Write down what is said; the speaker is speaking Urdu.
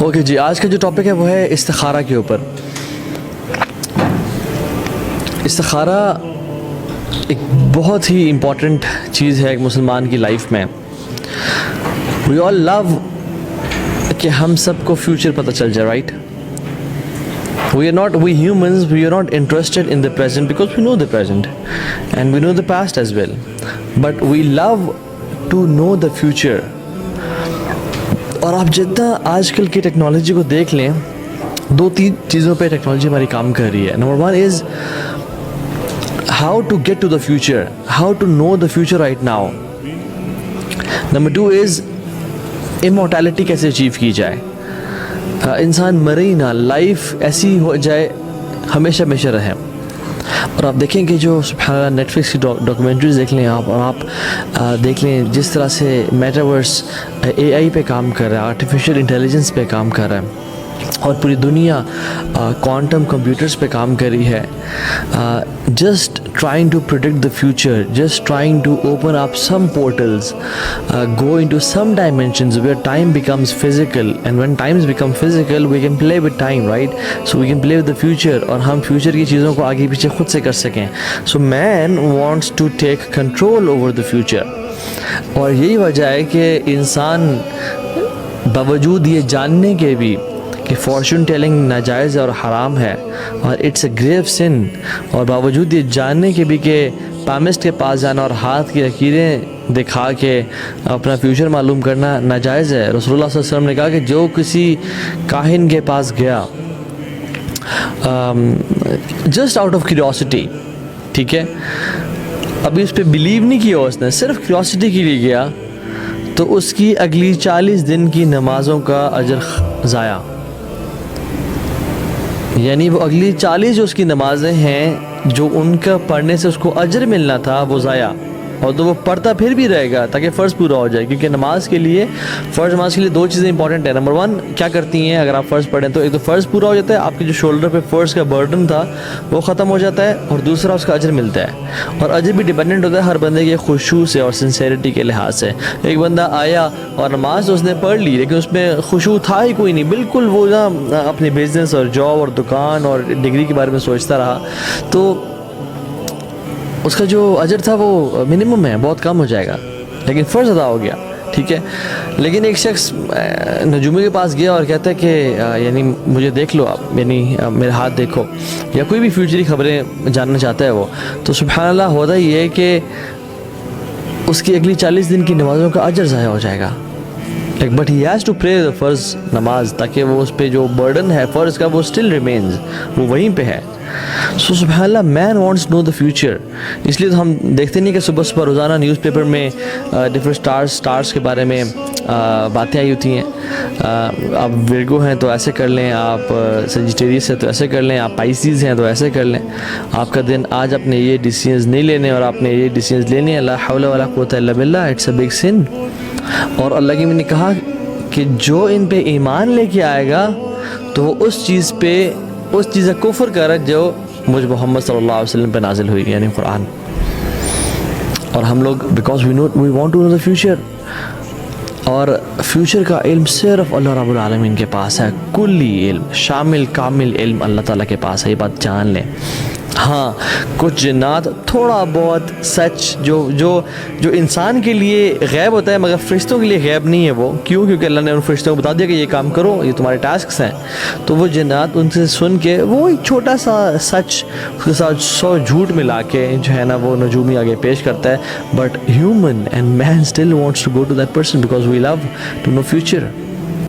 اوکے جی، آج کا جو ٹاپک ہے وہ ہے استخارہ کے اوپر. استخارہ ایک بہت ہی امپورٹنٹ چیز ہے ایک مسلمان کی لائف میں. وی آل لو کہ ہم سب کو فیوچر پتہ چل جائے، right? we humans, we are not interested in the present because we know the present and we know the past as well, but we love to know the future. اور آپ جتنا آج کل کی ٹیکنالوجی کو دیکھ لیں، 2-3 چیزوں پہ ٹیکنالوجی ہماری کام کر رہی ہے. Number 1 is how to get to the future, how to know the future right now. Number 2 is immortality کیسے اچیو کی جائے، انسان مرے ہی نہ، لائف ایسی ہو جائے ہمیشہ ہمیشہ رہے. اور آپ دیکھیں کہ جو سبحان اللہ نیٹ فلکس کی ڈاکومنٹریز دیکھ لیں آپ، اور آپ دیکھ لیں جس طرح سے میٹاورس اے آئی پہ کام کر رہا ہے، آرٹیفیشیل انٹیلیجنس پہ کام کر رہا ہے، اور پوری دنیا کوانٹم کمپیوٹرز پہ کام کر رہی ہے. Just trying to predict the future, just trying to open up some portals, go into some dimensions where time becomes physical, and when times become physical we can play with time, right? So we can play with the future, اور ہم فیوچر کی چیزوں کو آگے پیچھے خود سے کر سکیں. So man wants to take control over the future. اور یہی وجہ ہے کہ انسان باوجود یہ جاننے کے بھی کہ فارچون ٹیلنگ ناجائز ہے اور حرام ہے اور اٹس اے گریو سن، اور باوجود یہ جاننے کے بھی کہ پامسٹ کے پاس جانا اور ہاتھ کی لکیریں دکھا کے اپنا فیوچر معلوم کرنا ناجائز ہے. رسول اللہ صلی اللہ علیہ وسلم نے کہا کہ جو کسی کاہن کے پاس گیا جسٹ آؤٹ آف کیوریوسٹی، ٹھیک ہے، ابھی اس پہ بلیو نہیں کیا اس نے، صرف کیوریوسٹی کے لیے گیا، تو اس کی اگلی 40 دن کی نمازوں کا اجر ضائع. یعنی وہ اگلی 40 جو اس کی نمازیں ہیں، جو ان کا پڑھنے سے اس کو اجر ملنا تھا، وہ ضائع. اور تو وہ پڑھتا پھر بھی رہے گا تاکہ فرض پورا ہو جائے، کیونکہ نماز کے لیے، فرض نماز کے لیے 2 چیزیں امپورٹنٹ ہیں. نمبر 1 کیا کرتی ہیں اگر آپ فرض پڑھیں تو ایک تو فرض پورا ہو جاتا ہے، آپ کے جو شولڈر پہ فرض کا برڈن تھا وہ ختم ہو جاتا ہے، اور دوسرا اس کا اجر ملتا ہے. اور اجر بھی ڈیپینڈنٹ ہوتا ہے ہر بندے کے خشوع سے اور سنسیریٹی کے لحاظ سے. ایک بندہ آیا اور نماز تو اس نے پڑھ لی لیکن اس میں خشوع تھا ہی کوئی نہیں، بالکل وہ نا اپنے بزنس اور جاب اور دکان اور ڈگری کے بارے میں سوچتا رہا، تو اس کا جو اجر تھا وہ منیمم ہے، بہت کم ہو جائے گا، لیکن فرض ادا ہو گیا، ٹھیک ہے. لیکن ایک شخص نجومی کے پاس گیا اور کہتا ہے کہ یعنی مجھے دیکھ لو آپ، یعنی میرے ہاتھ دیکھو، یا کوئی بھی فیوچری خبریں جاننا چاہتا ہے وہ، تو سبحان اللہ ہوتا یہ ہے کہ اس کی اگلی 40 دن کی نمازوں کا اجر ضائع ہو جائے گا. But he has to pray فرض نماز، تاکہ وہ اس پہ جو برڈن ہے فرض کا وہ اسٹل ریمینز، وہ وہیں پہ ہے. سو سبحان اللہ، man wants know the future. اس لیے تو ہم دیکھتے نہیں کہ صبح صبح روزانہ نیوز پیپر میں ڈفرینٹ اسٹارس کے بارے میں باتیں آئی ہوتی ہیں. آپ ورگو ہیں تو ایسے کر لیں، آپ سیجیٹیریس ہیں تو ایسے کر لیں، آپ پائسیز ہیں تو ایسے کر لیں. آپ کا دن آج آپ نے یہ ڈیسیژنز نہیں لینے اور آپ نے یہ ڈیسیژنز لینے، لا حول ولا قوۃ الا باللہ، اٹس اے بگ سن. اور اللہ کی نے کہا کہ جو ان پہ ایمان لے کے آئے گا تو وہ اس چیز کا کفر کرے جو مجھ محمد صلی اللہ علیہ وسلم پہ نازل ہوئی، یعنی قرآن. اور ہم لوگ because we want to know the future, اور فیوچر کا علم صرف اللہ رب العالمین کے پاس ہے. کلی علم، شامل کامل علم اللہ تعالیٰ کے پاس ہے، یہ بات جان لیں. ہاں کچھ جنات تھوڑا بہت سچ جو انسان کے لیے غیب ہوتا ہے مگر فرشتوں کے لیے غیب نہیں ہے. وہ کیونکہ اللہ نے ان فرشتوں کو بتا دیا کہ یہ کام کرو، یہ تمہارے ٹاسکس ہیں. تو وہ جنات ان سے سن کے وہ ایک چھوٹا سا سچ اس کے ساتھ 100 جھوٹ ملا کے جو ہے نا وہ نجومی آگے پیش کرتا ہے. But human and man still wants to go to that person because we love to know future.